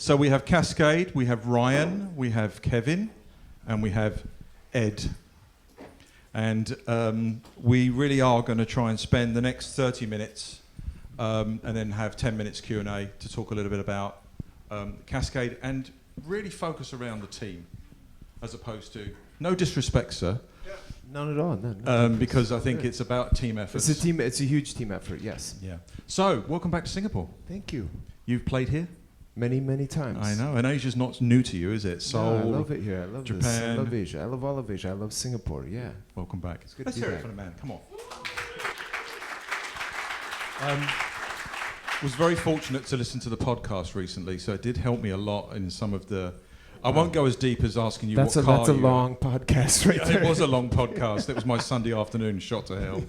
So we have Kaskade, we have Ryan, we have Kevin, and we have Ed. And we really are going to try and spend the next 30 minutes and then have 10 minutes Q&A to talk a little bit about Kaskade and really focus around the team as opposed to, no disrespect, sir. None at all. No, because I think it's about team effort. It's a huge team effort, yes. Yeah. So, welcome back to Singapore. Thank you. You've played here? Many, many times. I know. And Asia's not new to you, is it? Seoul, no, I love it here. I love Japan. this. I love Asia. I love all of Asia. I love Singapore, yeah. Welcome back. It's good Let's to be hear it back. for the man. Come on. Was very fortunate to listen to the podcast recently, so it did help me a lot in some of the... I won't go as deep as asking you what car That's a long podcast right there. It was a long podcast. It was my Sunday afternoon shot to hell.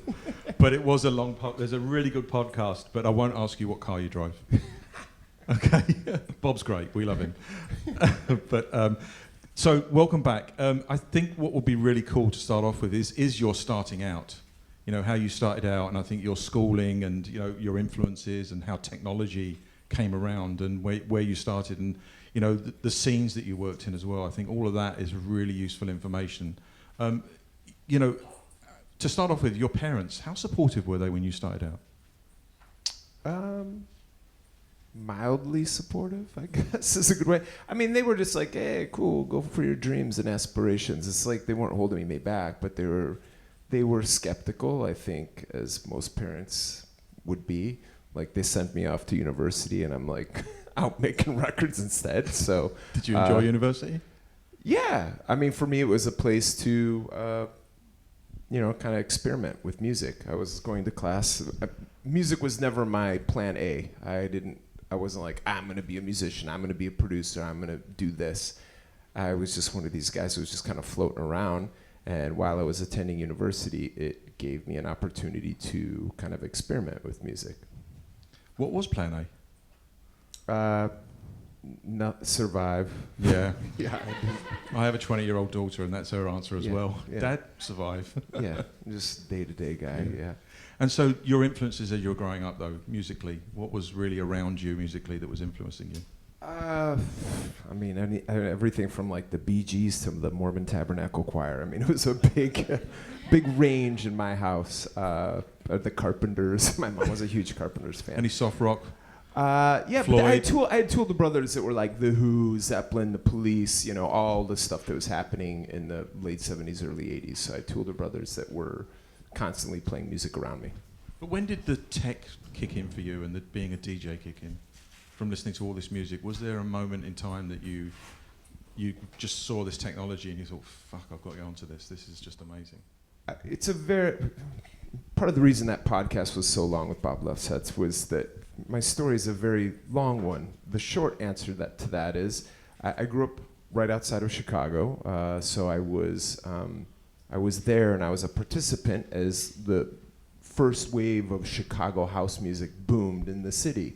But it was a long there's a really good podcast, but I won't ask you what car you drive. Okay? Bob's great. We love him. But so welcome back. I think what would be really cool to start off with is your starting out. You know, how you started out, and I think your schooling and, you know, your influences and how technology came around and where you started and, you know, the scenes that you worked in as well. I think all of that is really useful information. You know, to start off with, your parents, how supportive were they when you started out? Mildly supportive, I guess, is a good way. I mean, they were just like, hey, cool, go for your dreams and aspirations. It's like they weren't holding me back, but they were skeptical, I think, as most parents would be. Like, they sent me off to university, and I'm like out making records instead. So, did you enjoy university? Yeah, I mean, for me, it was a place to, you know, kind of experiment with music. I was going to class. Music was never my plan A. I wasn't like, I'm going to be a musician, I'm going to be a producer, I'm going to do this. I was just one of these guys who was just kind of floating around. And while I was attending university, it gave me an opportunity to kind of experiment with music. What was plan A? Not survive. Yeah. Yeah. I have a 20-year-old daughter, and that's her answer as Yeah, well. yeah. Dad, survive. Yeah, just day-to-day guy, yeah. And so your influences as you were growing up, though, musically, what was really around you musically that was influencing you? I mean, everything from like the Bee Gees to the Mormon Tabernacle Choir. I mean, it was a big range in my house. The Carpenters. My mom was a huge Carpenters fan. Any soft rock? Yeah, Floyd? but I had two older brothers that were like The Who, Zeppelin, The Police, you know, all the stuff that was happening in the late 70s, early 80s. So I had two older brothers that were constantly playing music around me. But when did the tech kick in for you and being a DJ kick in? From listening to all this music, was there a moment in time that you just saw this technology and you thought, fuck, I've got to go onto this. This is just amazing. It's a part of the reason that podcast was so long with Bob Left Sets was that my story is a very long one. The short answer to that is I grew up right outside of Chicago, so I was there and I was a participant as the first wave of Chicago house music boomed in the city.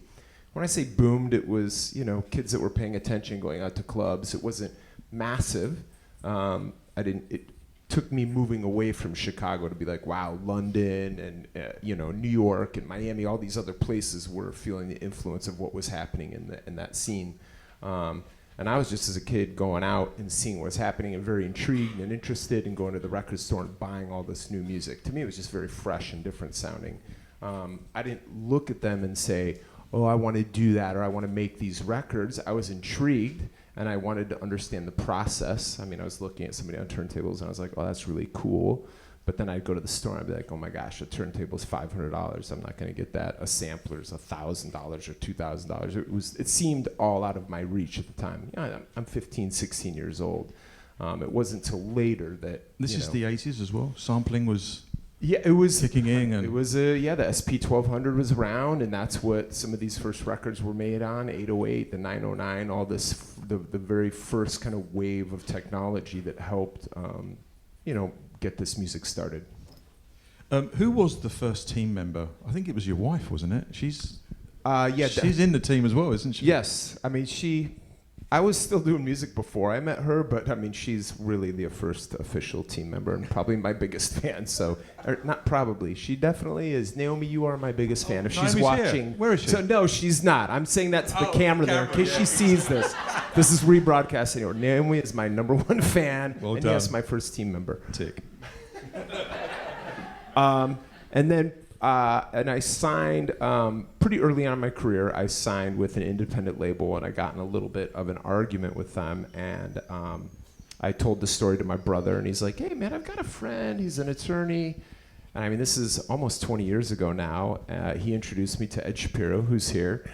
When I say boomed, it was, you know, kids that were paying attention, going out to clubs. It wasn't massive. It took me moving away from Chicago to be like, wow, London and you know, New York and Miami, all these other places were feeling the influence of what was happening in that scene. And I was just as a kid going out and seeing what was happening and very intrigued and interested in going to the record store and buying all this new music. To me, it was just very fresh and different sounding. I didn't look at them and say, oh, I want to do that or I want to make these records. I was intrigued and I wanted to understand the process. I mean, I was looking at somebody on turntables and I was like, oh, that's really cool. But then I'd go to the store and I'd be like, oh my gosh, a turntable's $500. I'm not going to get that. A sampler's $1,000 or $2,000. It seemed all out of my reach at the time. Yeah, I'm 15, 16 years old. It wasn't until later that This is the 80s as well. Sampling was it was kicking in, and it was the SP 1200 was around, and that's what some of these first records were made on. 808, the 909, all this the very first kind of wave of technology that helped you know, get this music started. Who was the first team member? I think it was your wife, wasn't it? She's she's in the team as well, isn't she? Yes, I mean I was still doing music before I met her, but I mean, she's really the first official team member and probably my biggest fan. So, or not probably, she definitely is. Naomi, you are my biggest fan. If she's Naomi's watching, here. Where is she? So no, she's not. I'm saying that to the Oh, camera there in camera, case yeah. she sees this. This is rebroadcasting. Naomi is my number one fan, Well and done. yes, my first team member. Tick. And then, and I signed pretty early on in my career. I signed with an independent label, and I got in a little bit of an argument with them. And I told the story to my brother, and he's like, "Hey, man, I've got a friend. He's an attorney." And I mean, this is almost 20 years ago now. He introduced me to Ed Shapiro, who's here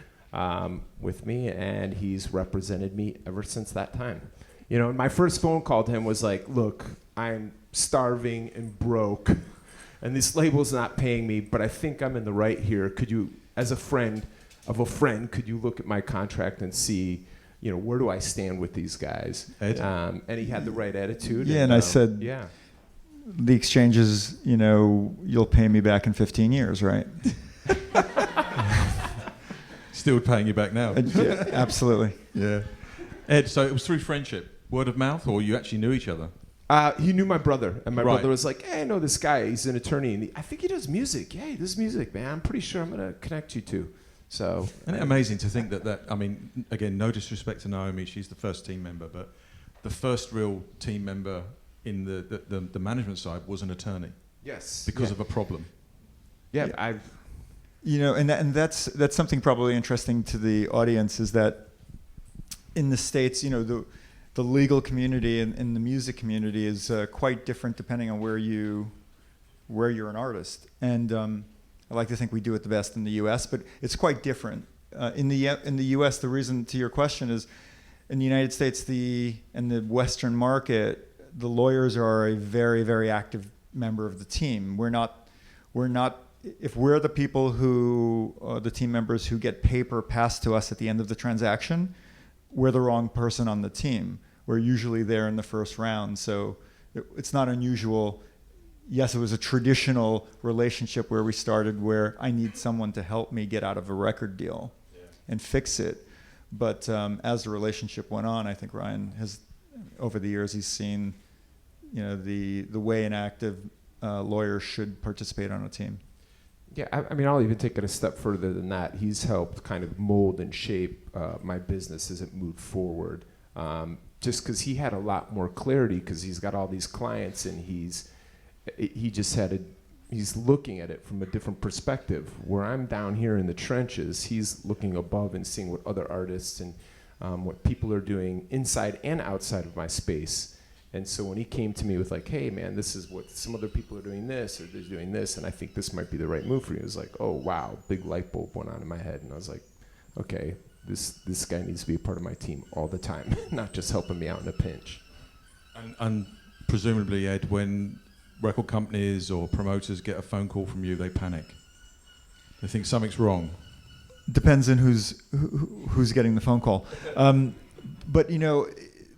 with me, and he's represented me ever since that time. You know, and my first phone call to him was like, "Look, I'm starving and broke. And this label's not paying me, but I think I'm in the right here. Could you, as a friend of a friend, could you look at my contract and see, you know, where do I stand with these guys?" Ed? And he had the right attitude. Yeah, and I said, yeah. The exchange is, you know, you'll pay me back in 15 years, right? Still paying you back now. Yeah, absolutely. Yeah. Ed, so it was through friendship, word of mouth, or you actually knew each other? He knew my brother, and my Right. brother was like, "Hey, I know this guy. He's an attorney, and I think he does music. Yeah, he does music, man. I'm pretty sure I'm gonna connect you to." So, Isn't it amazing to think that, I mean, again, no disrespect to Naomi, she's the first team member, but the first real team member in the management side was an attorney yes, because of a problem. yeah, I've You know, and that's something probably interesting to the audience is that in the States, you know, the legal community and the music community is quite different depending on where you're an artist. And I like to think we do it the best in the U.S., but it's quite different. In the U.S., the reason to your question is, in the United States, in the Western market, the lawyers are a very, very active member of the team. We're not. If we're the people who, the team members who get paper passed to us at the end of the transaction, we're the wrong person on the team. We're usually there in the first round, so it's not unusual. Yes, it was a traditional relationship where we started where I need someone to help me get out of a record deal and fix it. But as the relationship went on, I think Ryan has, over the years, he's seen, you know, the way an active lawyer should participate on a team. Yeah, I mean, I'll even take it a step further than that. He's helped kind of mold and shape my business as it moved forward. Just because he had a lot more clarity, because he's got all these clients, and he's looking at it from a different perspective. Where I'm down here in the trenches, he's looking above and seeing what other artists and what people are doing inside and outside of my space. And so when he came to me with like, "Hey man, this is what some other people are doing this, or they're doing this, and I think this might be the right move for you," it was like, "Oh wow," big light bulb went on in my head, and I was like, "Okay, this guy needs to be a part of my team all the time, not just helping me out in a pinch." And presumably, Ed, when record companies or promoters get a phone call from you, they panic. They think something's wrong. Depends on who's getting the phone call. But you know,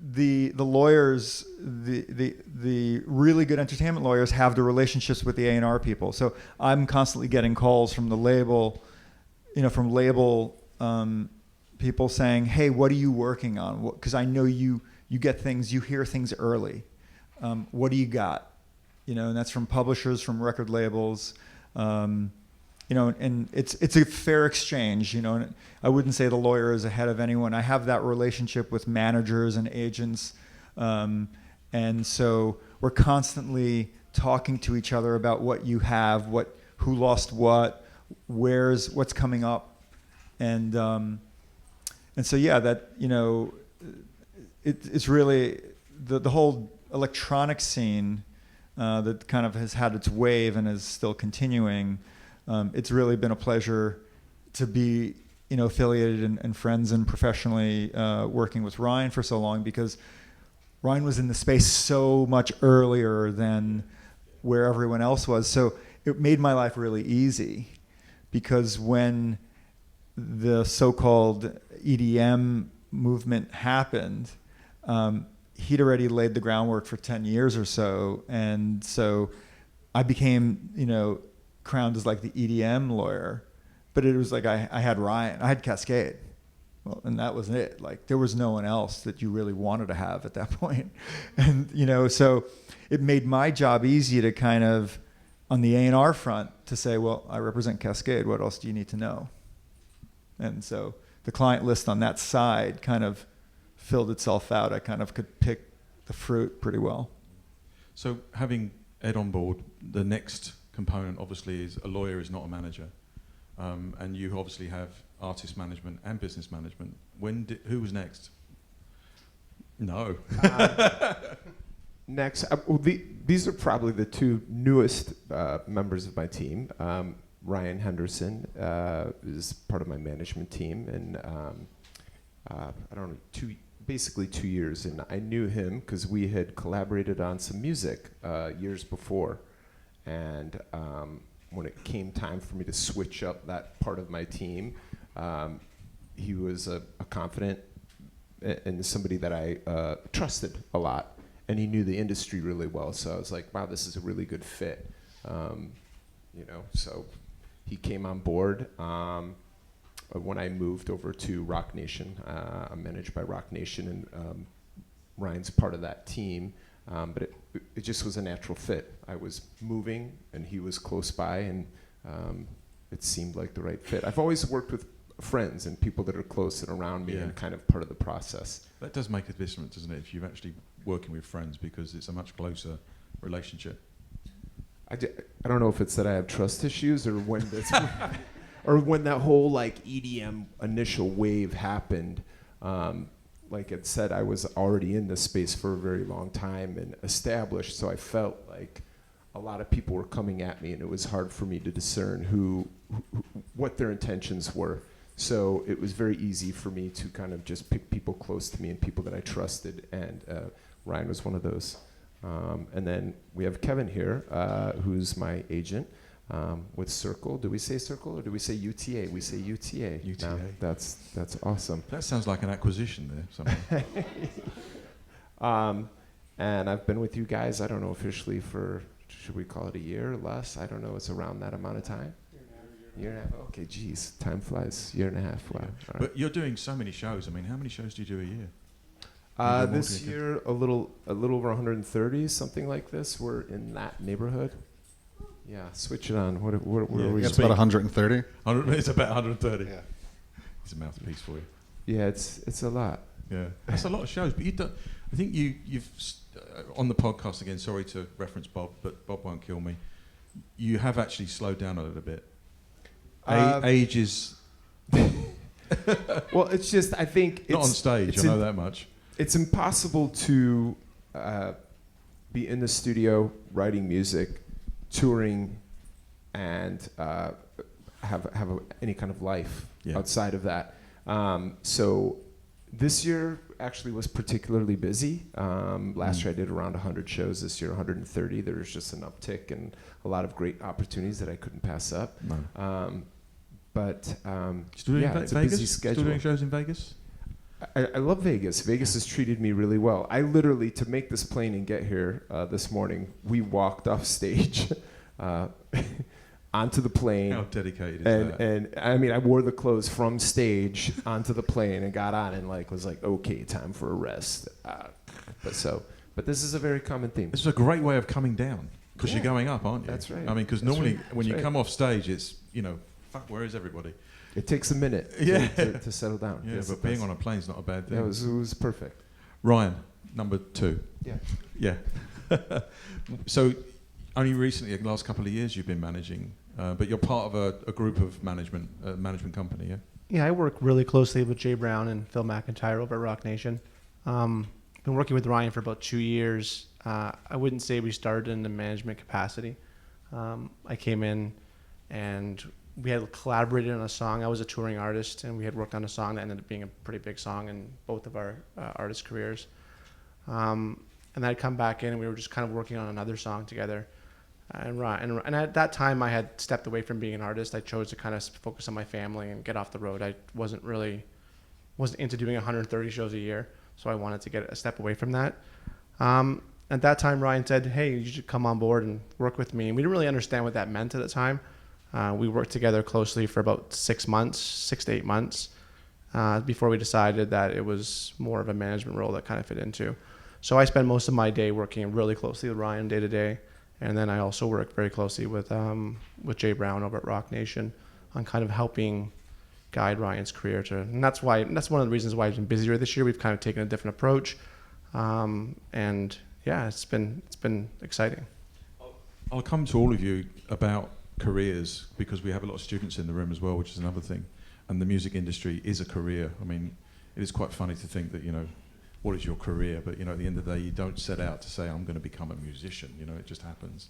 the lawyers, the really good entertainment lawyers have the relationships with the A&R people. So I'm constantly getting calls from the label, you know, from label people saying, "Hey, what are you working on? Because I know you get things, you hear things early. What do you got?" You know, and that's from publishers, from record labels. You know, and it's a fair exchange, you know, and I wouldn't say the lawyer is ahead of anyone. I have that relationship with managers and agents, and so we're constantly talking to each other about what you have, who lost what's coming up, and so yeah, that, you know, it's really the whole electronic scene that kind of has had its wave and is still continuing. It's really been a pleasure to be, you know, affiliated and friends and professionally working with Ryan for so long, because Ryan was in the space so much earlier than where everyone else was. So it made my life really easy, because when the so-called EDM movement happened, he'd already laid the groundwork for 10 years or so. And so I became, you know, crowned as like the EDM lawyer, but it was like I had Ryan, I had Kaskade. Well, and that was it. Like there was no one else that you really wanted to have at that point. And, you know, so it made my job easy to kind of, on the A&R front, to say, well, I represent Kaskade. What else do you need to know? And so the client list on that side kind of filled itself out. I kind of could pick the fruit pretty well. So having Ed on board, the next component obviously is a lawyer is not a manager. And you obviously have artist management and business management. Who was next? No. Next, these are probably the two newest members of my team. Ryan Henderson is part of my management team, and I don't know, basically 2 years. And I knew him because we had collaborated on some music years before. And when it came time for me to switch up that part of my team, he was a confident and somebody that I trusted a lot, and he knew the industry really well. So I was like, wow, this is a really good fit. You know, so he came on board when I moved over to Rock Nation. I'm managed by Rock Nation, and Ryan's part of that team. But it just was a natural fit. I was moving, and he was close by, and it seemed like the right fit. I've always worked with friends and people that are close and around me, and kind of part of the process. That does make a difference, doesn't it, if you're actually working with friends, because it's a much closer relationship. I don't know if it's that I have trust issues or when this, or when that whole like EDM initial wave happened. Like it said, I was already in this space for a very long time and established, so I felt like a lot of people were coming at me, and it was hard for me to discern what their intentions were. So it was very easy for me to kind of just pick people close to me and people that I trusted, and Ryan was one of those. And then we have Kevin here, who's my agent with Circle. Do we say Circle or do we say UTA? We say UTA. UTA. No, that's awesome. That sounds like an acquisition there. And I've been with you guys, I don't know, officially for, should we call it a year or less? I don't know. It's around that amount of time. Year and a half. Okay, geez, time flies. Year and a half. Wow. Right. But you're doing so many shows. I mean, how many shows do you do a year? This year, a little over 130, something like this. We're in that neighborhood. Yeah, switch it on. What are we? It's about 130. It's about 130. Yeah. It's a mouthpiece for you. Yeah, it's a lot. Yeah, that's a lot of shows. But you don't. I think you've on the podcast again. Sorry to reference Bob, but Bob won't kill me. You have actually slowed down a little bit. Age is. Well, it's just I think not on stage. I know that much. It's impossible to be in the studio writing music, touring, and have any kind of life outside of that. So this year actually was particularly busy. Last year I did around 100 shows. This year 130. There's just an uptick and a lot of great opportunities that I couldn't pass up. No. But Still doing it's a busy schedule. Still doing shows in Vegas? I love Vegas. Vegas has treated me really well. I literally, to make this plane and get here this morning, we walked off stage onto the plane. How dedicated is that? And I mean, I wore the clothes from stage onto the plane and got on and was like, okay, time for a rest. But this is a very common theme. This is a great way of coming down because you're going up, aren't you? That's right. I mean, because normally when you come off stage, it's fuck, where is everybody? It takes a minute to settle down. Yeah, but being on a plane is not a bad thing. Yeah, it was perfect. Ryan, number 2. Yeah. So only recently, the last couple of years, you've been managing, but you're part of a group of management company, yeah? Yeah, I work really closely with Jay Brown and Phil McIntyre over at Rock Nation. Been working with Ryan for about 2 years. I wouldn't say we started in the management capacity. I came in and we had collaborated on a song. I was a touring artist, and we had worked on a song that ended up being a pretty big song in both of our artist careers. And I'd come back in, and we were just kind of working on another song together. And at that time, I had stepped away from being an artist. I chose to kind of focus on my family and get off the road. I wasn't into doing 130 shows a year, so I wanted to get a step away from that. At that time, Ryan said, hey, you should come on board and work with me. And we didn't really understand what that meant at the time. We worked together closely for about 6 to 8 months. before we decided that it was more of a management role that kind of fit into. So I spend most of my day working really closely with Ryan day to day, and then I also work very closely with Jay Brown over at Rock Nation on kind of helping guide Ryan's career and that's one of the reasons why I've been busier this year. We've kind of taken a different approach, and yeah, it's been exciting. I'll come to all of you about careers because we have a lot of students in the room as well, which is another thing. And the music industry is a career. I mean, it is quite funny to think that, what is your career? But, at the end of the day, you don't set out to say, I'm going to become a musician. It just happens.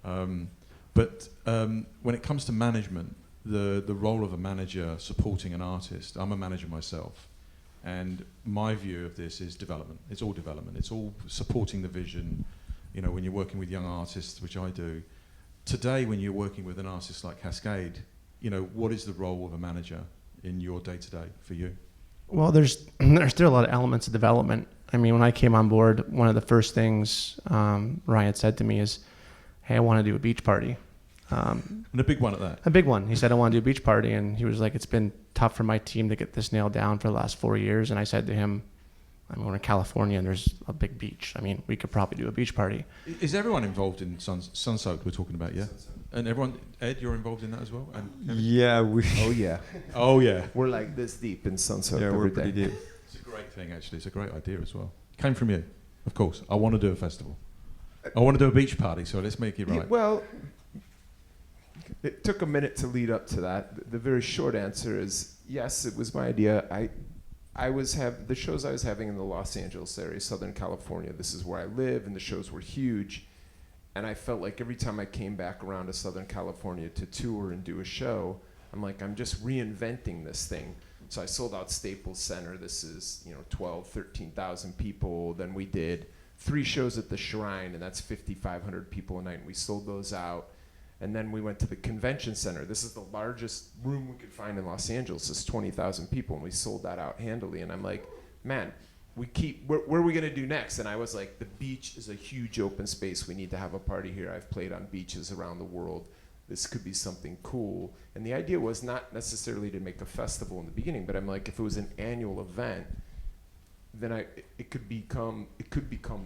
But when it comes to management, the role of a manager supporting an artist, I'm a manager myself. And my view of this is development. It's all development. It's all supporting the vision. When you're working with young artists, which I do, today when you're working with an artist like Kaskade, what is the role of a manager in your day-to-day for you? Well, there's still a lot of elements of development. I mean, when I came on board, one of the first things Ryan said to me is, hey, I want to do a beach party. And a big one at that. A big one. He said, I want to do a beach party. And he was like, it's been tough for my team to get this nailed down for the last 4 years. And I said to him, we're in California and there's a big beach. I mean, we could probably do a beach party. Is everyone involved in Sunsoaked we're talking about, yeah? And everyone, Ed, you're involved in that as well? And Yeah, we. Oh yeah. Oh yeah. We're like this deep in Sunsoaked Yeah, we're every pretty day. deep. It's a great thing, actually. It's a great idea as well. Came from you, of course. I want to do a festival. I want to do a beach party, so let's make it right. Yeah, well, it took a minute to lead up to that. The very short answer is yes, it was my idea. I was the shows I was having in the Los Angeles area, Southern California. This is where I live, and the shows were huge. And I felt like every time I came back around to Southern California to tour and do a show, I'm like, I'm just reinventing this thing. So I sold out Staples Center. This is 12, 13,000 people. Then we did 3 shows at the Shrine, and that's 5,500 people a night. And we sold those out. And then we went to the Convention Center. This is the largest room we could find in Los Angeles. It's 20,000 people, and we sold that out handily. And I'm like, man, where are we going to do next? And I was like, the beach is a huge open space. We need to have a party here. I've played on beaches around the world. This could be something cool. And the idea was not necessarily to make a festival in the beginning, but I'm like, if it was an annual event, then it could become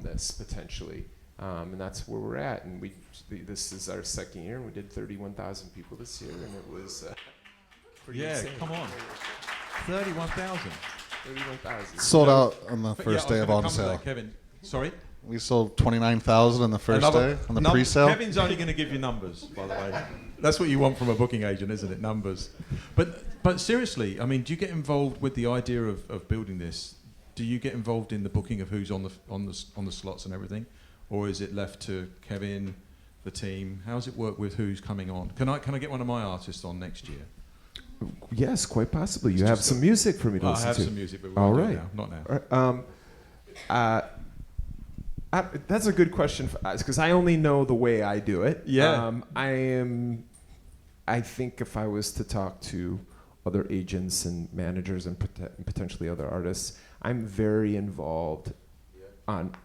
this potentially. And that's where we're at. And this is our second year, and we did 31,000 people this year, and it was pretty insane. Come on. 31,000. 31,000. Sold out on the first day of on sale. Kevin, sorry? We sold 29,000 on the first day on the pre-sale. Kevin's only going to give you numbers, by the way. That's what you want from a booking agent, isn't it? Numbers. But seriously, I mean, do you get involved with the idea of building this? Do you get involved in the booking of who's on the slots and everything, or is it left to Kevin, the team? How does it work with who's coming on? Can I get one of my artists on next year? Yes, quite possibly. You have some music for me to listen to. I have some music, but we all won't right. do it now. Not now. All right. That's a good question for us because I only know the way I do it. Yeah. I think if I was to talk to other agents and managers and potentially other artists, I'm very involved on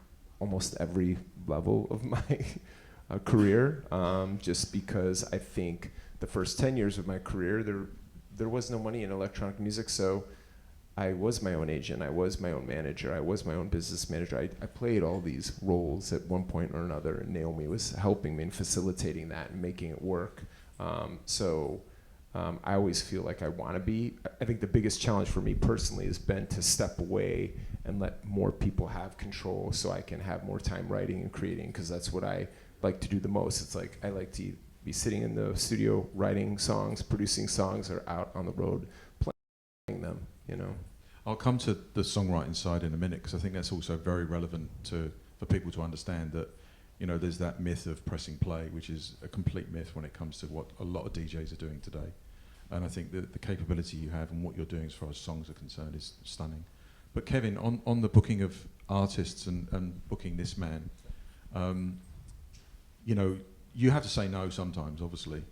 almost every level of my career. Just because I think the first 10 years of my career, there was no money in electronic music, so I was my own agent, I was my own manager, I was my own business manager. I played all these roles at one point or another, and Naomi was helping me and facilitating that and making it work. I always feel like I want to be. I think the biggest challenge for me personally has been to step away and let more people have control so I can have more time writing and creating, because that's what I like to do the most. It's like I like to be sitting in the studio writing songs, producing songs, or out on the road playing them, I'll come to the songwriting side in a minute, because I think that's also very relevant for people to understand that, there's that myth of pressing play, which is a complete myth when it comes to what a lot of DJs are doing today. And I think that the capability you have and what you're doing as far as songs are concerned is stunning. But Kevin, on the booking of artists and booking this man, you have to say no sometimes, obviously.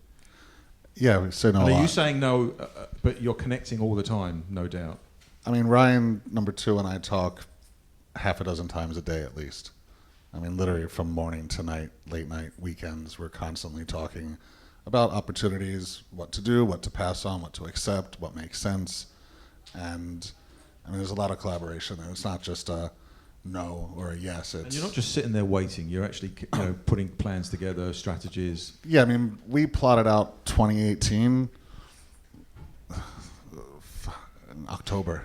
Yeah, we say no a And are lot. you saying no, but you're connecting all the time, no doubt? I mean, Ryan, number 2, and I talk half a dozen times a day at least. I mean, literally from morning to night, late night, weekends, we're constantly talking about opportunities, what to do, what to pass on, what to accept, what makes sense. And I mean, there's a lot of collaboration there. It's not just a no or a yes. And you're not just sitting there waiting. You're actually putting plans together, strategies. Yeah, I mean, we plotted out 2018 in October.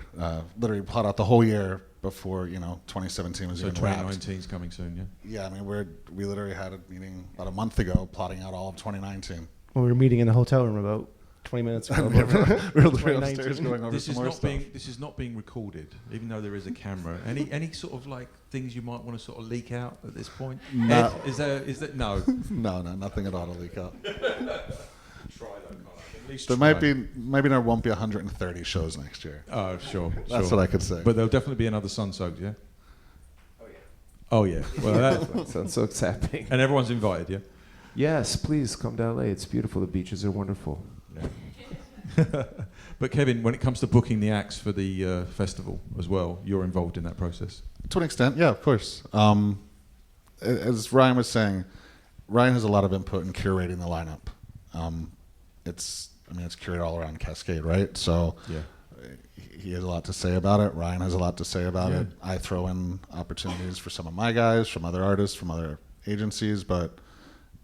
Literally plot out the whole year before 2017 was So even wrapped. 2019 is coming soon, yeah? Yeah, I mean, we literally had a meeting about a month ago plotting out all of 2019. When we were meeting in the hotel room about 20 minutes ago. We were literally 2019. upstairs going over This some is more not stuff. this is not being recorded, even though there is a camera. Any sort of like things you might want to sort of leak out at this point? No. Ed, is that no? No, nothing at all to leak out. Try though, can't I? At least There try. maybe there won't be 130 shows next year. Oh, sure. That's sure. what I could say. But there'll definitely be another Sun Soaked, yeah? Oh, yeah. Well, that, Sounds so exciting. and everyone's invited, yeah? Yes, please come to LA. It's beautiful. The beaches are wonderful. Yeah. But Kevin, when it comes to booking the acts for the festival as well, you're involved in that process. To an extent, yeah, of course. As Ryan was saying, Ryan has a lot of input in curating the lineup. It's curated all around Kaskade, right? So Yeah. he has a lot to say about it. Ryan has a lot to say about Yeah. it. I throw in opportunities for some of my guys, from other artists, from other agencies, but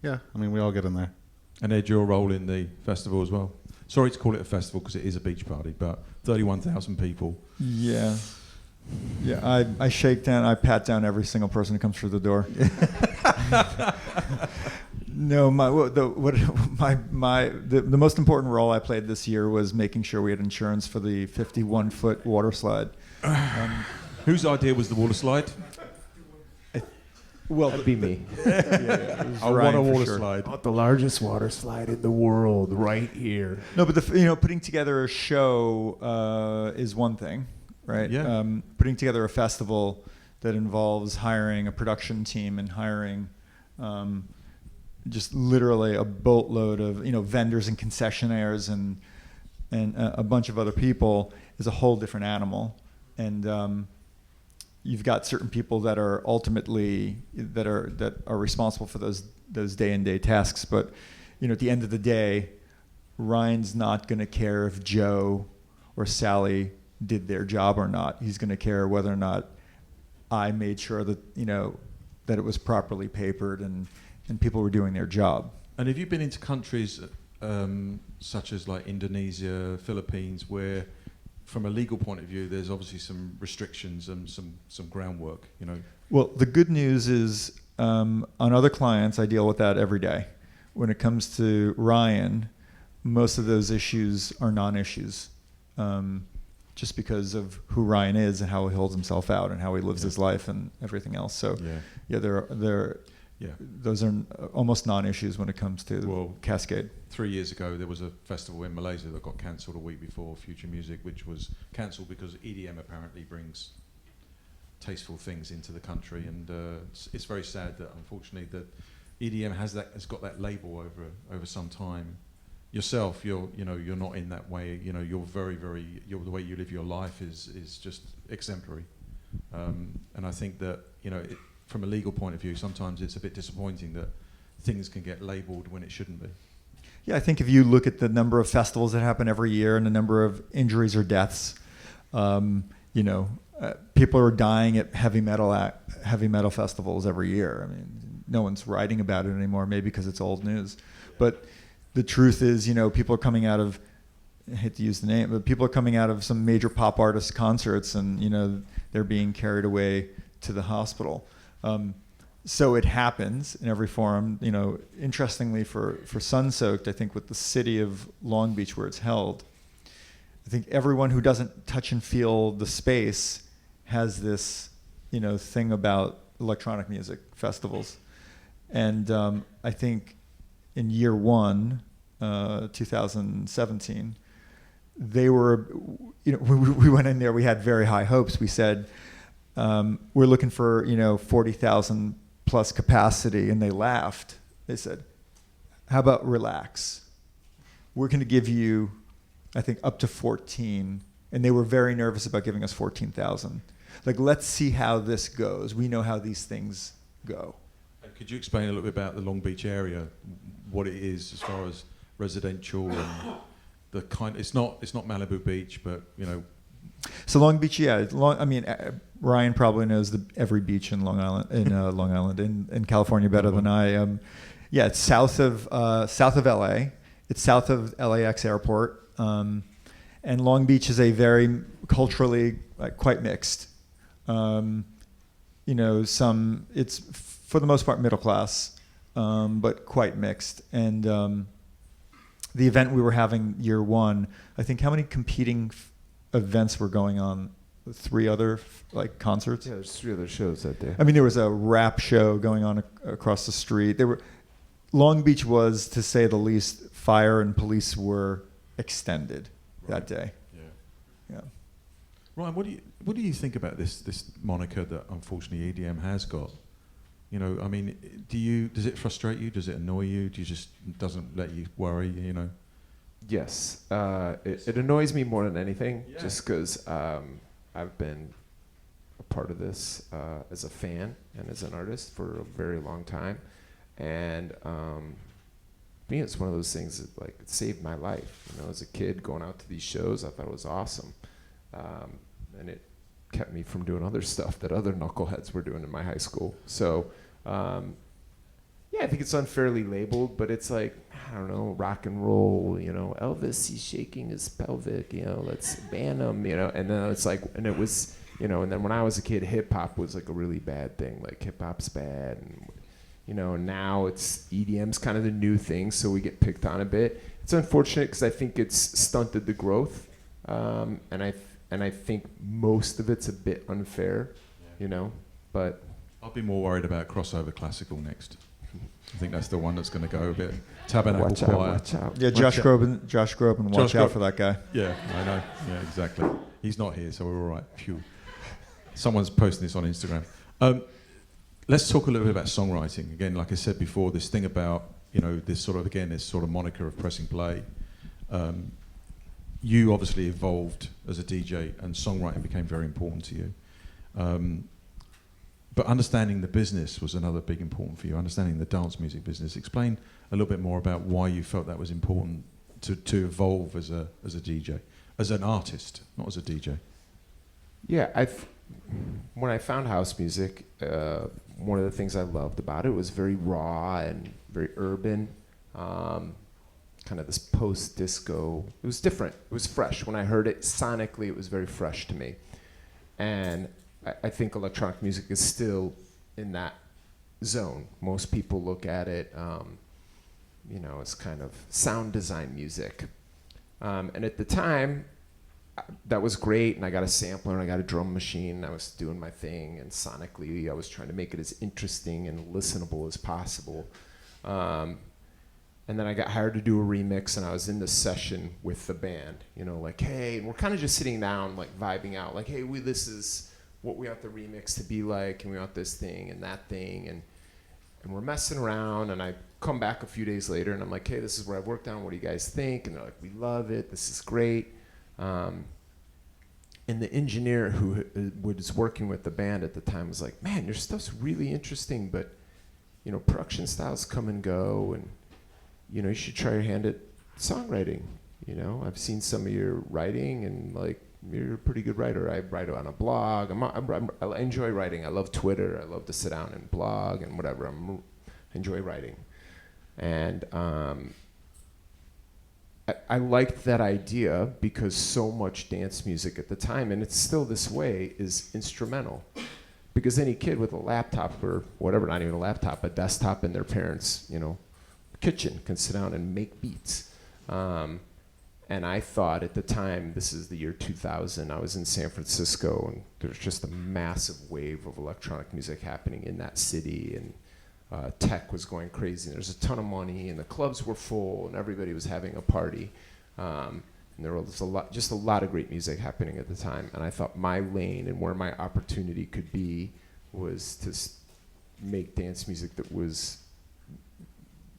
yeah, I mean, we all get in there. And Ed, your role in the festival as well. Sorry to call it a festival because it is a beach party, but 31,000 people. Yeah. Yeah, I shake down, I pat down every single person who comes through the door. No, the most important role I played this year was making sure we had insurance for the 51-foot water slide. Whose idea was the water slide? Well, That'd be me. I want a water slide. The largest water slide in the world, right here. No, but putting together a show is one thing, right? Yeah. Putting together a festival that involves hiring a production team and hiring just literally a boatload of vendors and concessionaires and a bunch of other people is a whole different animal. And you've got certain people that are ultimately that are responsible for those day and day tasks. But at the end of the day, Ryan's not going to care if Joe or Sally did their job or not. He's going to care whether or not I made sure that that it was properly papered and people were doing their job. And have you been into countries such as like Indonesia, Philippines, where from a legal point of view, there's obviously some restrictions and some groundwork, Well, the good news is on other clients, I deal with that every day. When it comes to Ryan, most of those issues are non-issues, just because of who Ryan is and how he holds himself out and how he lives his life and everything else. So, those are almost non-issues when it comes to Kaskade. 3 years ago, there was a festival in Malaysia that got cancelled a week before, Future Music, which was cancelled because EDM apparently brings tasteful things into the country, and it's very sad that unfortunately that EDM has got that label over some time. Yourself, you're not in that way. You're very, very. The way you live your life is just exemplary, and I think that from a legal point of view, sometimes it's a bit disappointing that things can get labelled when it shouldn't be. Yeah, I think if you look at the number of festivals that happen every year and the number of injuries or deaths, people are dying at heavy metal festivals every year. I mean, no one's writing about it anymore, maybe because it's old news. But the truth is, people are coming out of, I hate to use the name, but people are coming out of some major pop artist concerts and, they're being carried away to the hospital. So it happens in every forum. Interestingly for Sun Soaked, I think with the city of Long Beach where it's held, I think everyone who doesn't touch and feel the space has this, thing about electronic music festivals. And I think in year one, 2017, they were, we went in there, we had very high hopes. We said, we're looking for 40,000 plus capacity, and they laughed. They said, how about relax? We're going to give you, I think, up to 14. And they were very nervous about giving us 14,000. Like, let's see how this goes. We know how these things go. And could you explain a little bit about the Long Beach area, what it is as far as residential and the kind? It's not Malibu Beach, but So Long Beach, yeah. Ryan probably knows every beach in Long Island, in California better than I. Yeah, it's south of LA. It's south of LAX airport, and Long Beach is a very culturally quite mixed. It's for the most part middle class, but quite mixed. And the event we were having year one, I think how many competing events were going on? 3 other concerts. Yeah, there's 3 other shows that day. I mean, there was a rap show going on across the street. Long Beach was, to say the least, fire and police were extended that day. Yeah. Ryan, what do you think about this moniker that unfortunately EDM has got? You know, I mean, does it frustrate you? Does it annoy you? Doesn't let you worry? You know. Yes, it annoys me more than anything, Yeah. just because I've been a part of this as a fan and as an artist for a very long time, and me, it's one of those things that it saved my life. You know, as a kid going out to these shows, I thought it was awesome, and it kept me from doing other stuff that other knuckleheads were doing in my high school. So. Yeah, I think it's unfairly labeled, but it's I don't know, rock and roll, you know, Elvis, he's shaking his pelvic, you know, let's ban him, you know, and then it's and it was, you know, and then when I was a kid, hip hop was a really bad thing, hip hop's bad, and, you know, now it's EDM's kind of the new thing, so we get picked on a bit. It's unfortunate because I think it's stunted the growth, and I think most of it's a bit unfair, you know, but. I'll be more worried about crossover classical next. I think that's the one that's going to go a bit Tabernacle Choir. Watch out. Yeah, Josh Groban, watch out for that guy. Yeah, I know. Yeah, exactly. He's not here, so we're all right. Phew. Someone's posting this on Instagram. Let's talk a little bit about songwriting. Again, like I said before, this thing about, you know, this sort of moniker of pressing play. You obviously evolved as a DJ, and songwriting became very important to you. But understanding the business was another big important for you, understanding the dance music business. Explain a little bit more about why you felt that was important to evolve as a DJ, as an artist, not as a DJ. Yeah, when I found house music, one of the things I loved about it was very raw and very urban, kind of this post-disco. It was different. It was fresh. When I heard it sonically, it was very fresh to me. And I think electronic music is still in that zone. Most people look at it, you know, as kind of sound design music. And at the time, that was great, and I got a sampler, and I got a drum machine, and I was doing my thing, and sonically, I was trying to make it as interesting and listenable as possible. And then I got hired to do a remix, and I was in the session with the band, you know, hey, and we're kind of just sitting down, vibing out, hey, this is what we want the remix to be like, and we want this thing and that thing, and we're messing around, and I come back a few days later, and I'm hey, this is where I worked on, what do you guys think? And they're we love it, this is great. And the engineer who was working with the band at the time was man, your stuff's really interesting, but, you know, production styles come and go, and, you know, you should try your hand at songwriting. You know, I've seen some of your writing, and, you're a pretty good writer. I write on a blog. I enjoy writing. I love Twitter. I love to sit down and blog and whatever. I enjoy writing. And I liked that idea because so much dance music at the time, and it's still this way, is instrumental. Because any kid with a laptop or whatever, not even a laptop, a desktop in their parents', you know, kitchen can sit down and make beats. And I thought at the time, this is the year 2000, I was in San Francisco, and there's just a massive wave of electronic music happening in that city, and tech was going crazy, and there's a ton of money, and the clubs were full, and everybody was having a party. And there was a lot of great music happening at the time, and I thought my lane and where my opportunity could be was to make dance music that was,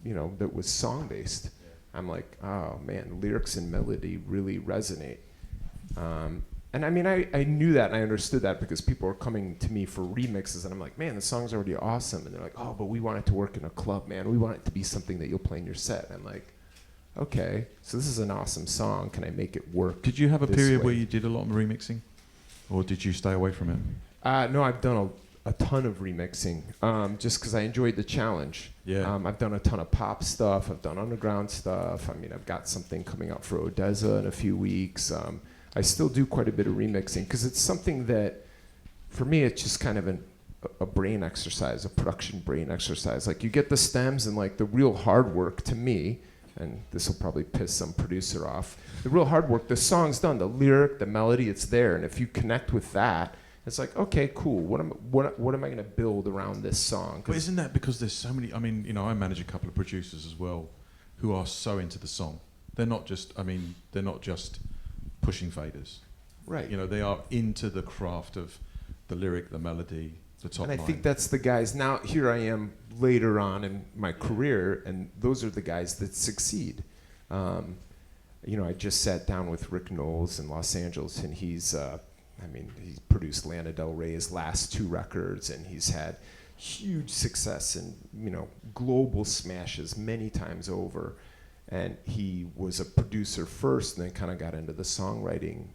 you know, that was song-based. I'm oh man, lyrics and melody really resonate. And I mean, I knew that and I understood that because people were coming to me for remixes, and I'm man, the song's already awesome. And they're oh, but we want it to work in a club, man. We want it to be something that you'll play in your set. I'm okay, so this is an awesome song. Can I make it work? Did you have a this period way? where you did a lot of remixing, or did you stay away from it? No, I've done a ton of remixing, just because I enjoyed the challenge. Yeah. I've done a ton of pop stuff. I've done underground stuff. I mean, I've got something coming up for Odessa in a few weeks. I still do quite a bit of remixing because it's something that, for me, it's just kind of a brain exercise, a production brain exercise. Like, you get the stems, and like the real hard work to me, and this will probably piss some producer off, the real hard work, the song's done, the lyric, the melody, it's there. And if you connect with that, it's like, okay, cool. What am I going to build around this song? But isn't that because there's so many? I mean, you know, I manage a couple of producers as well, who are so into the song. They're not just. I mean, they're not just pushing faders. Right. You know, they are into the craft of the lyric, the melody, the top And I line. think that's the guys. Now, here I am later on in my career, and those are the guys that succeed. You know, I just sat down with Rick Knowles in Los Angeles, and he's produced Lana Del Rey's last 2 records, and he's had huge success and, you know, global smashes many times over. And he was a producer first, and then kind of got into the songwriting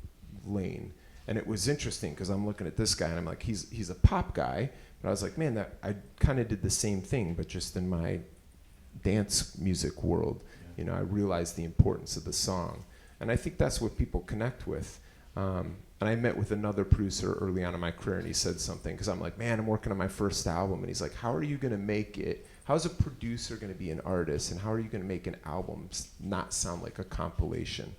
lane. And it was interesting because I'm looking at this guy, and I'm like, he's a pop guy, but I was like, man, that I kind of did the same thing, but just in my dance music world. You know, I realized the importance of the song, and I think that's what people connect with. And I met with another producer early on in my career, and he said something, because I'm like, man, I'm working on my first album. And he's like, how are you going to make it? How's a producer going to be an artist? And how are you going to make an album not sound like a compilation?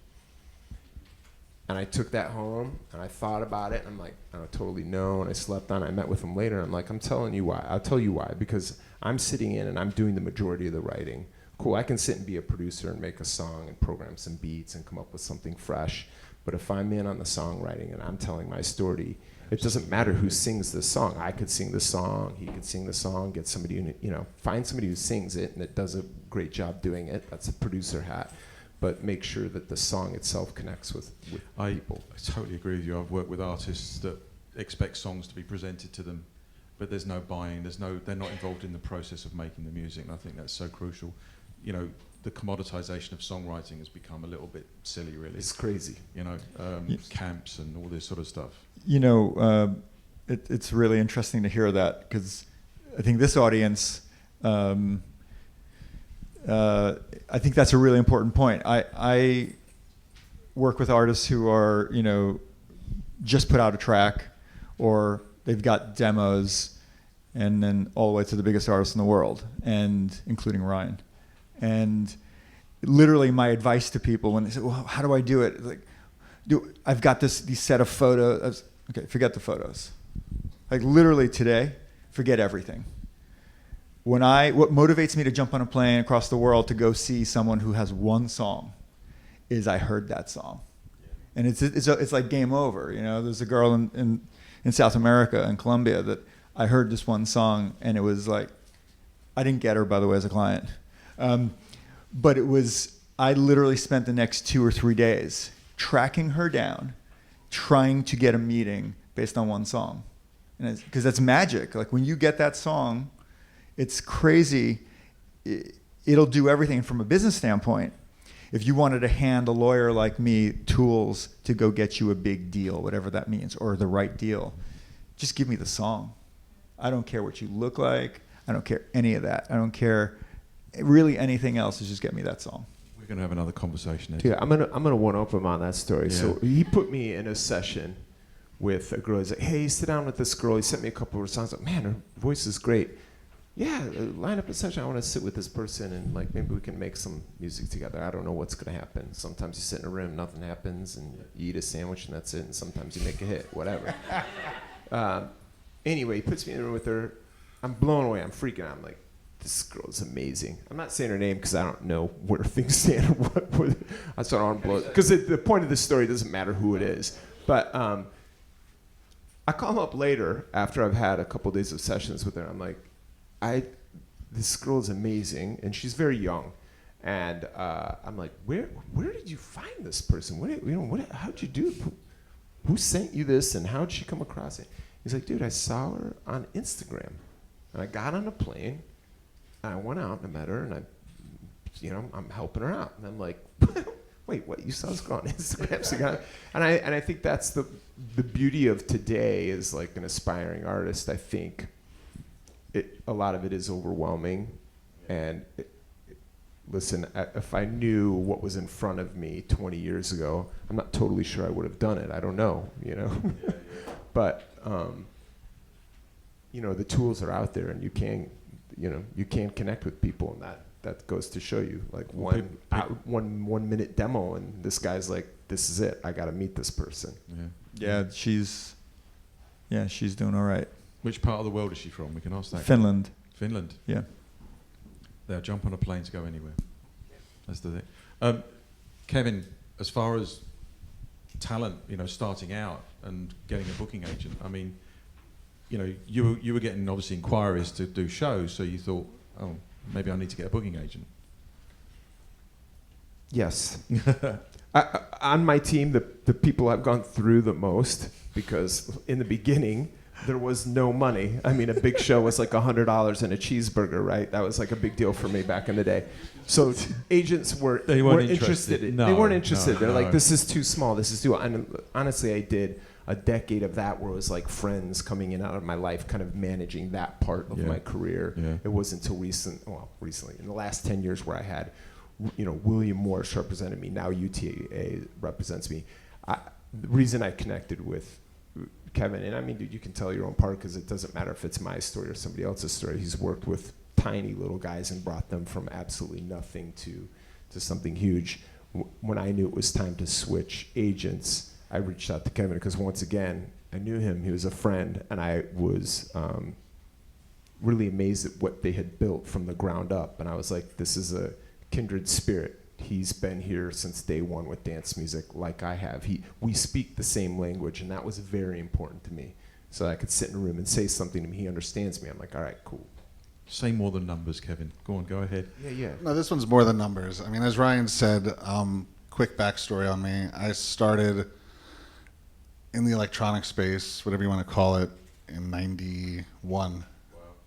And I took that home, and I thought about it, and I'm like, I don't totally know. And I slept on it. I met with him later, and I'm like, I'm telling you why. I'll tell you why. Because I'm sitting in, and I'm doing the majority of the writing. Cool, I can sit and be a producer and make a song and program some beats and come up with something fresh. But if I'm in on the songwriting and I'm telling my story, it doesn't matter who sings the song. I could sing the song, he could sing the song, get somebody, you know, find somebody who sings it and that does a great job doing it. That's a producer hat. But make sure that the song itself connects with people. I totally agree with you. I've worked with artists that expect songs to be presented to them, but there's no buying, they're not involved in the process of making the music, and I think that's so crucial. You know, the commoditization of songwriting has become a little bit silly, really. It's crazy. You know, camps and all this sort of stuff. You know, it's really interesting to hear that, because I think this audience, I think that's a really important point. I work with artists who are, you know, just put out a track, or they've got demos, and then all the way to the biggest artists in the world, and including Ryan. And literally my advice to people when they say, well, how do I do it? Like, I've got these set of photos. Okay, forget the photos. Like, literally today, forget everything. What motivates me to jump on a plane across the world to go see someone who has one song is I heard that song. And it's like game over. You know, there's a girl in South America, in Colombia, that I heard this one song, and it was like, I didn't get her, by the way, as a client. But I literally spent the next 2 or 3 days tracking her down, trying to get a meeting based on one song. And because that's magic. Like, when you get that song, it's crazy. It'll do everything from a business standpoint. If you wanted to hand a lawyer like me tools to go get you a big deal, whatever that means, or the right deal, just give me the song. I don't care what you look like. I don't care any of that. I don't care really anything else. Is just get me that song. We're going to have another conversation. Yeah, I'm gonna one up him on that story. Yeah. So he put me in a session with a girl. He's like, hey, sit down with this girl. He sent me a couple of songs. Like, man, her voice is great. Yeah, line up a session. I want to sit with this person, and like, maybe we can make some music together. I don't know what's gonna happen. Sometimes you sit in a room, nothing happens, and you eat a sandwich, and that's it. And sometimes you make a hit, whatever. Anyway, he puts me in the room with her. I'm blown away. I'm freaking out. I'm like, this girl is amazing. I'm not saying her name because I don't know where things stand or what. I sort of want to blow it. Because the point of the story doesn't matter who it is. But I call him up later after I've had a couple days of sessions with her. I'm like, this girl is amazing, and she's very young. And I'm like, where did you find this person? How'd you do it? Who sent you this, and how'd she come across it? He's like, dude, I saw her on Instagram. And I got on a plane, and I went out and I met her, and I I'm helping her out. And I'm like, wait, what? You saw this go on Instagram? So and I think that's the beauty of today is like an aspiring artist. I think a lot of it is overwhelming. And listen, if I knew what was in front of me 20 years ago, I'm not totally sure I would have done it. I don't know, But, the tools are out there, and you can connect with people, and that goes to show you, like one minute demo, and this guy's like, this is it. I got to meet this person. Yeah, she's doing all right. Which part of the world is she from? We can ask that. Finland. Finland. Yeah. They'll jump on a plane to go anywhere. That's the thing. Kevin, as far as talent, starting out and getting a booking agent, I mean, you were getting obviously inquiries to do shows, so you thought, oh, maybe I need to get a booking agent. Yes. On my team, the people I've gone through the most, because in the beginning, there was no money. I mean, a big show was like $100 and a cheeseburger, right? That was like a big deal for me back in the day. So agents weren't interested. They weren't interested. They're like, this is too small. This is too. And honestly, I did a decade of that where it was like friends coming in and out of my life, kind of managing that part of my career. Yeah. It wasn't until recently, in the last 10 years, where I had, William Morris represented me. Now UTA represents me. The reason I connected with Kevin, and I mean, dude, you can tell your own part because it doesn't matter if it's my story or somebody else's story. He's worked with tiny little guys and brought them from absolutely nothing to something huge. When I knew it was time to switch agents, I reached out to Kevin because once again, I knew him. He was a friend, and I was really amazed at what they had built from the ground up. And I was like, this is a kindred spirit. He's been here since day one with dance music, like I have. We speak the same language, and that was very important to me. So I could sit in a room and say something to him. He understands me. I'm like, all right, cool. Say more than numbers, Kevin. Go on, go ahead. Yeah. No, this one's more than numbers. I mean, as Ryan said, quick backstory on me. I started in the electronic space, whatever you want to call it, in '91.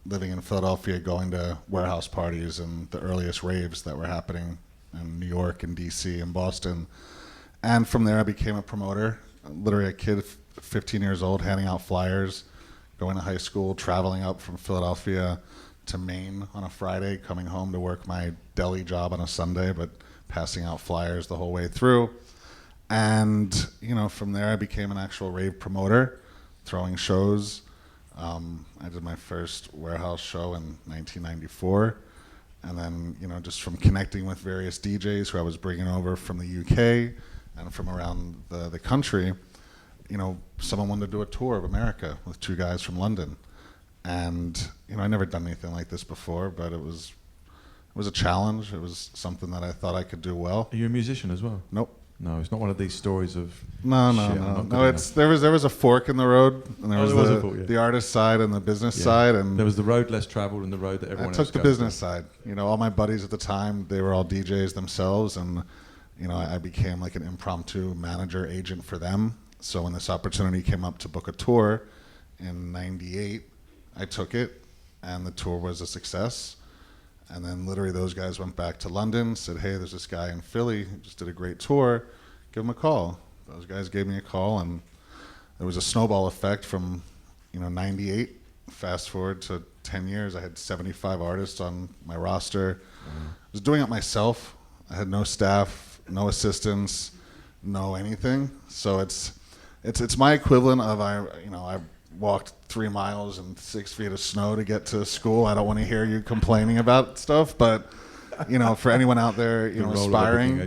Living in Philadelphia, going to warehouse parties and the earliest raves that were happening in New York and DC and Boston. And from there I became a promoter, literally a kid, 15 years old, handing out flyers, going to high school, traveling up from Philadelphia to Maine on a Friday, coming home to work my deli job on a Sunday, but passing out flyers the whole way through. And, from there I became an actual rave promoter, throwing shows. I did my first warehouse show in 1994. And then, just from connecting with various DJs who I was bringing over from the UK and from around the country, someone wanted to do a tour of America with two guys from London. And, I never done anything like this before, but it was a challenge. It was something that I thought I could do well. Are you a musician as well? Nope. No, it's not one of these stories of No. There was a fork in the road, and there was the artist side and the business side, and there was the road less traveled and the road that everyone else I took the goes business side. All my buddies at the time, they were all DJs themselves, and I became like an impromptu manager agent for them. So when this opportunity came up to book a tour in '98, I took it, and the tour was a success. And then literally those guys went back to London, said, hey, there's this guy in Philly who just did a great tour. Give him a call. Those guys gave me a call, and there was a snowball effect from, 98. Fast forward to 10 years, I had 75 artists on my roster. I was doing it myself. I had no staff, no assistants, no anything. So it's my equivalent of I walked 3 miles and 6 feet of snow to get to school. I don't want to hear you complaining about stuff, but for anyone out there, aspiring,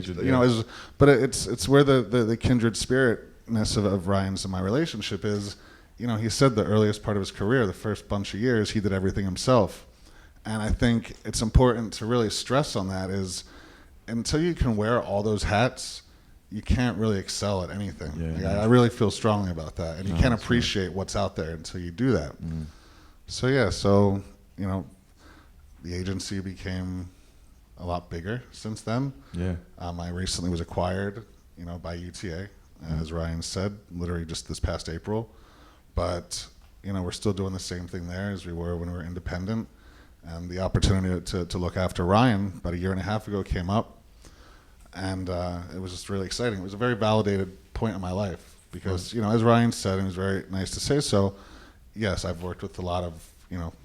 but it's where the kindred spiritness of Ryan's and my relationship is. He said the earliest part of his career, the first bunch of years, he did everything himself, and I think it's important to really stress on that is until you can wear all those hats, you can't really excel at anything. I really feel strongly about that, and you can't appreciate what's out there until you do that. So the agency became a lot bigger since then. I recently was acquired, by UTA, as Ryan said, literally just this past April. But we're still doing the same thing there as we were when we were independent, And the opportunity to look after Ryan about a year and a half ago came up, and it was just really exciting. It was a very validated point in my life because, as Ryan said, and it was very nice to say so, yes, I've worked with a lot of,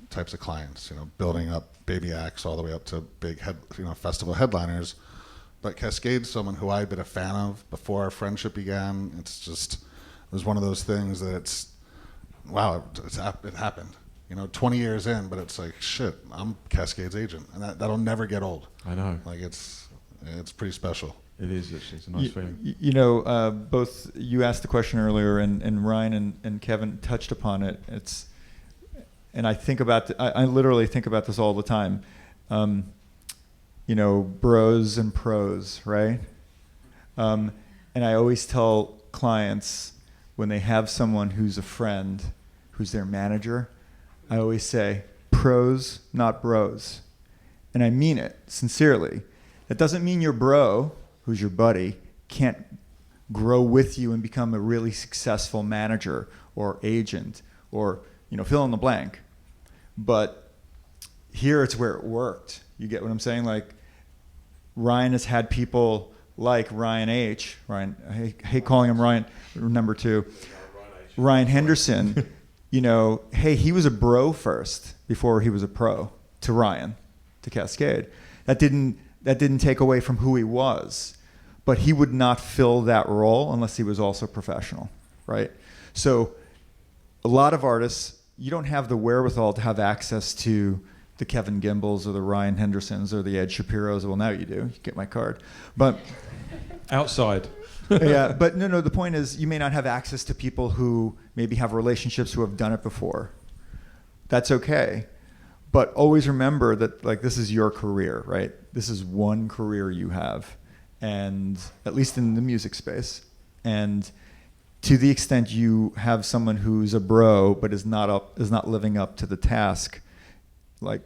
types of clients, building up baby acts all the way up to big festival headliners. But Kaskade's someone who I'd been a fan of before our friendship began. It was one of those things that it happened. 20 years in, but it's like, shit, I'm Kaskade's agent. And that'll never get old. I know. Like, it's pretty special. It is, actually. It's a nice feeling. Both you asked the question earlier, and Ryan and Kevin touched upon it. And I think about, I literally think about this all the time. Bros and pros, right? And I always tell clients when they have someone who's a friend, who's their manager, I always say, pros, not bros. And I mean it sincerely. That doesn't mean your bro, who's your buddy, can't grow with you and become a really successful manager or agent or, fill in the blank. But here it's where it worked. You get what I'm saying? Like, Ryan has had people like Ryan H. I hate calling him Ryan, number 2. Ryan Henderson. Hey, he was a bro first before he was a pro to Ryan, to Kaskade. That didn't take away from who he was, but he would not fill that role unless he was also professional, right? So a lot of artists, you don't have the wherewithal to have access to the Kevin Gimbels or the Ryan Hendersons or the Ed Shapiros. Well, now you do. You get my card. But outside. Yeah, but no, the point is you may not have access to people who maybe have relationships who have done it before. That's okay. But always remember that, like, this is your career, right? This is one career you have, and at least in the music space. And to the extent you have someone who's a bro but is not living up to the task, like,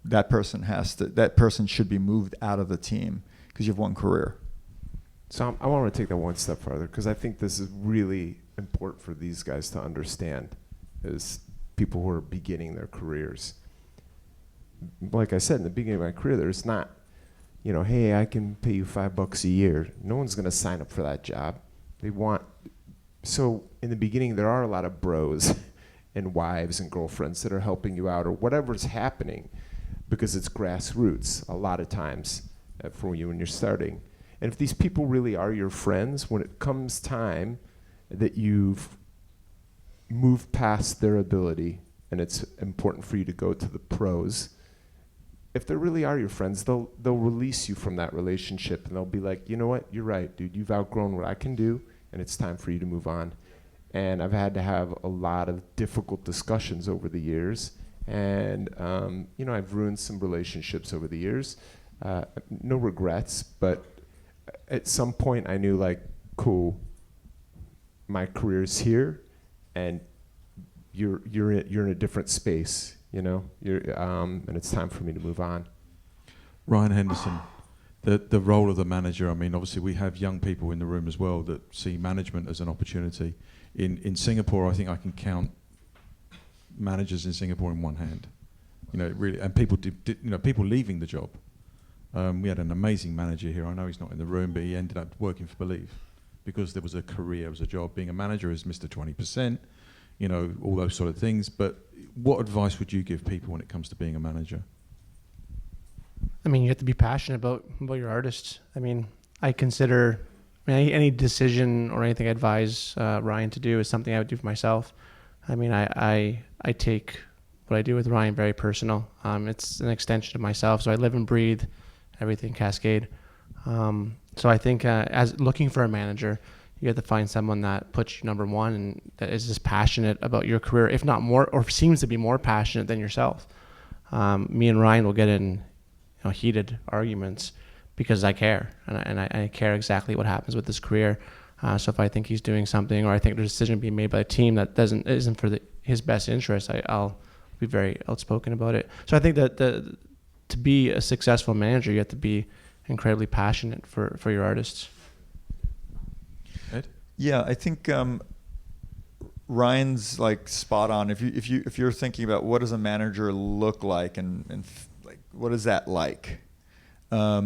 that person should be moved out of the team because you have one career. So I want to take that one step further because I think this is really important for these guys to understand as people who are beginning their careers. Like I said, in the beginning of my career, there's not, hey, I can pay you $5 a year. No one's going to sign up for that job. So in the beginning, there are a lot of bros and wives and girlfriends that are helping you out or whatever's happening because it's grassroots a lot of times for you when you're starting. And if these people really are your friends, when it comes time that you've moved past their ability and it's important for you to go to the pros, if they really are your friends, they'll release you from that relationship and they'll be like, you know what, you're right, dude, you've outgrown what I can do and it's time for you to move on. And I've had to have a lot of difficult discussions over the years. And, I've ruined some relationships over the years. No regrets, but at some point I knew, like, cool, my career's here and you're in a different space, and it's time for me to move on. Ryan Henderson, the role of the manager, obviously we have young people in the room as well that see management as an opportunity. In Singapore, I think I can count managers in Singapore in one hand. Really, and people people leaving the job. We had an amazing manager here. I know he's not in the room, but he ended up working for Believe because there was a career, it was a job. Being a manager is Mr. 20%, all those sort of things. But what advice would you give people when it comes to being a manager? You have to be passionate about your artists. I consider any decision or anything I advise Ryan to do is something I would do for myself. I take what I do with Ryan very personal. It's an extension of myself, so I live and breathe everything Kaskade. So I think as looking for a manager, you have to find someone that puts you number one and that is just passionate about your career, if not more, or seems to be more passionate than yourself. Me and Ryan will get in heated arguments because I care, and I care exactly what happens with his career. So if I think he's doing something, or I think there's a decision being made by a team that isn't for his best interest, I'll be very outspoken about it. So I think that to be a successful manager, you have to be incredibly passionate for your artists. Ed? Yeah, I think Ryan's like spot on. If you're thinking about what does a manager look like and like what is that like, a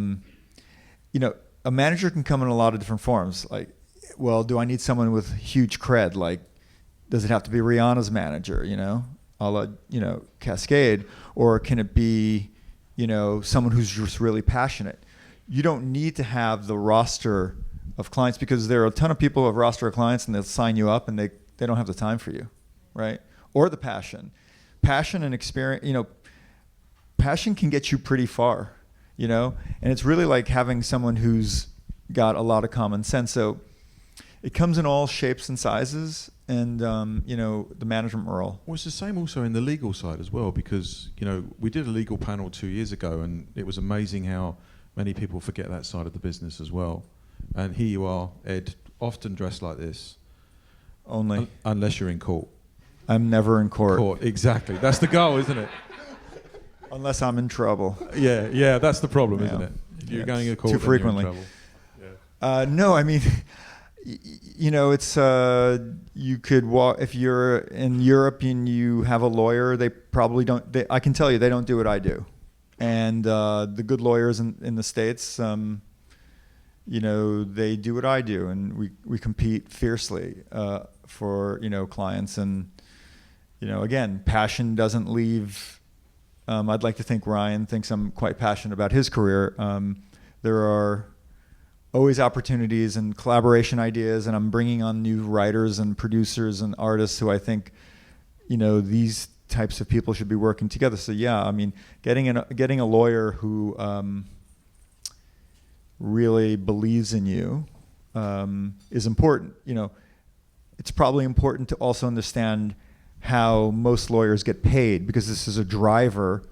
manager can come in a lot of different forms. Like, well, do I need someone with huge cred? Like, does it have to be Rihanna's manager? A la Kaskade, or can it be someone who's just really passionate? You don't need to have the roster of clients, because there are a ton of people who have roster of clients and they'll sign you up and they don't have the time for you, right? Or the passion and experience. Passion can get you pretty far, and it's really like having someone who's got a lot of common sense. So it comes in all shapes and sizes, and the management role. Well, it's the same also in the legal side as well, because we did a legal panel 2 years ago, and it was amazing how many people forget that side of the business as well. And here you are, Ed, often dressed like this. Only. Unless you're in court. I'm never in court. Exactly. That's the goal, isn't it? Unless I'm in trouble. Yeah, that's the problem, Yeah. isn't it? If you're going to court, too then you're in frequently. trouble. Yeah. No, I mean, it's you could walk if you're in Europe and you have a lawyer. They probably don't. I can tell you, they don't do what I do. And the good lawyers in the States, they do what I do, and we compete fiercely for clients. And again, passion doesn't leave. I'd like to think Ryan thinks I'm quite passionate about his career. There are always opportunities and collaboration ideas, and I'm bringing on new writers and producers and artists who I think, these types of people should be working together. So yeah, I mean, getting a lawyer who really believes in you is important. It's probably important to also understand how most lawyers get paid, because this is a driver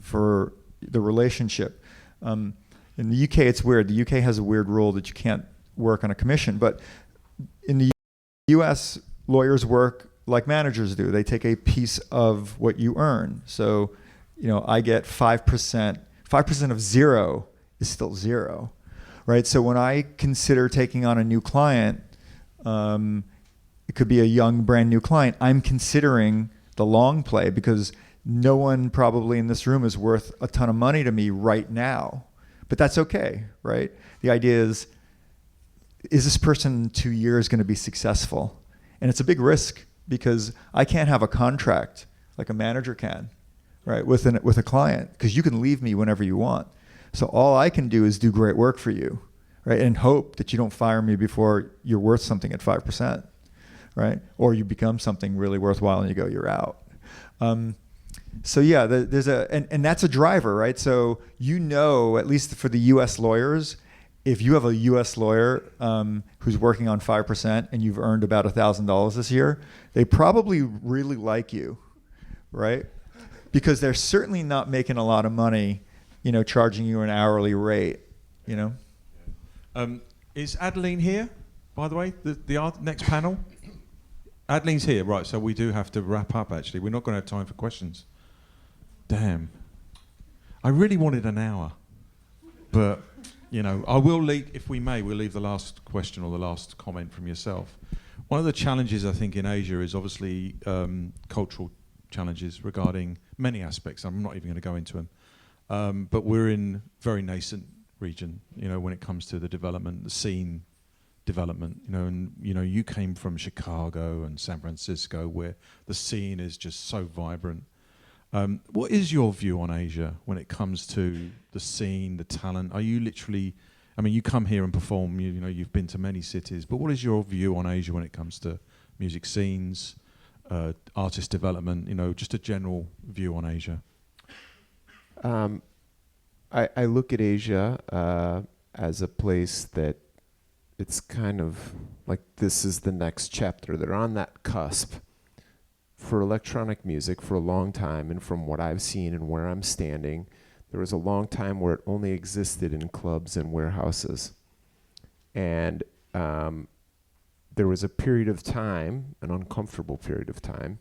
for the relationship. In the UK, it's weird. The UK has a weird rule that you can't work on a commission, but in the US, lawyers work like managers do. They take a piece of what you earn. So, I get 5%. 5% of zero is still zero, right? So when I consider taking on a new client, it could be a young, brand new client, I'm considering the long play, because no one probably in this room is worth a ton of money to me right now. But that's okay, right? The idea is this person in 2 years going to be successful? And it's a big risk, because I can't have a contract like a manager can, right, with a client, because you can leave me whenever you want. So all I can do is do great work for you, right, and hope that you don't fire me before you're worth something at 5%, right, or you become something really worthwhile and you go, you're out. So yeah, there's and that's a driver, right? So at least for the U.S. lawyers, if you have a U.S. lawyer who's working on 5% and you've earned about $1,000 this year, they probably really like you, right? Because they're certainly not making a lot of money, charging you an hourly rate, Is Adeline here, by the way, the next panel? Adeline's here, right, so we do have to wrap up, actually. We're not going to have time for questions. Damn. I really wanted an hour, but, I will leave, if we may, we'll leave the last question or the last comment from yourself. One of the challenges, I think, in Asia is obviously cultural challenges regarding many aspects. I'm not even going to go into them. But we're in very nascent region, when it comes to the development, the scene development, and you came from Chicago and San Francisco, where the scene is just so vibrant. What is your view on Asia when it comes to the scene, the talent? Are you literally, you come here and perform, you've been to many cities, but what is your view on Asia when it comes to music scenes, artist development, just a general view on Asia? I look at Asia as a place that it's kind of like this is the next chapter. They're on that cusp for electronic music for a long time, and from what I've seen and where I'm standing, there was a long time where it only existed in clubs and warehouses. And there was a period of time, an uncomfortable period of time.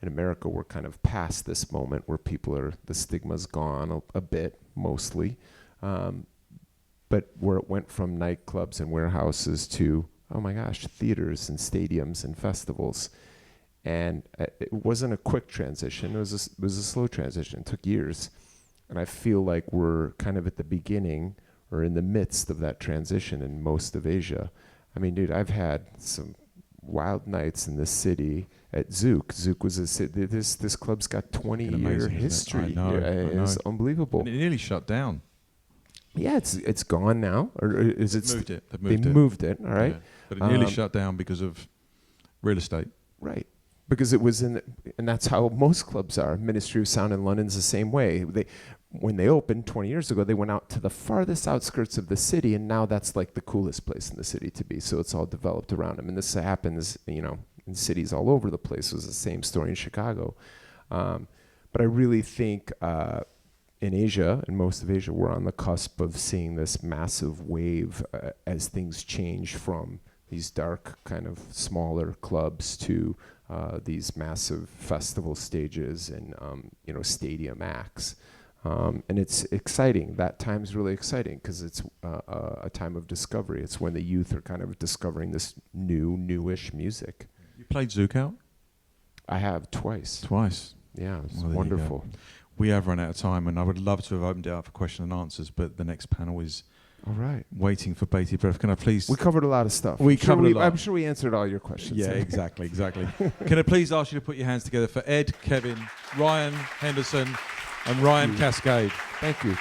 In America, we're kind of past this moment where the stigma's gone a bit, mostly. But where it went from nightclubs and warehouses to, oh my gosh, theaters and stadiums and festivals. And it wasn't a quick transition. It was a slow transition. It took years. And I feel like we're kind of at the beginning or in the midst of that transition in most of Asia. I mean, dude, I've had some wild nights in the city at Zouk. Zouk was a city. This club's got 20-year history. I know. It's unbelievable. And it nearly shut down. Yeah, it's gone now, or is it? Moved it. They moved it. All right, Yeah. But it nearly shut down because of real estate. right. Because it was and that's how most clubs are. Ministry of Sound in London's the same way. When they opened 20 years ago, they went out to the farthest outskirts of the city, and now that's like the coolest place in the city to be. So it's all developed around them, and this happens, in cities all over the place. It was the same story in Chicago, but I really think in Asia, in most of Asia, we're on the cusp of seeing this massive wave as things change from these dark, kind of smaller clubs to these massive festival stages and stadium acts. And it's exciting. That time's really exciting because it's a time of discovery. It's when the youth are kind of discovering this newish music. You played Zouk out? I have twice. Twice. Yeah, it's Well, there you wonderful. We have run out of time, and I would love to have opened it up for question and answers, but the next panel is All right. waiting for bated breath. Can I please... We covered a lot of stuff. We covered a lot. I'm sure we answered all your questions. Yeah, exactly. Can I please ask you to put your hands together for Ed, Kevin, Ryan Henderson, and Ryan Kaskade. Thank you.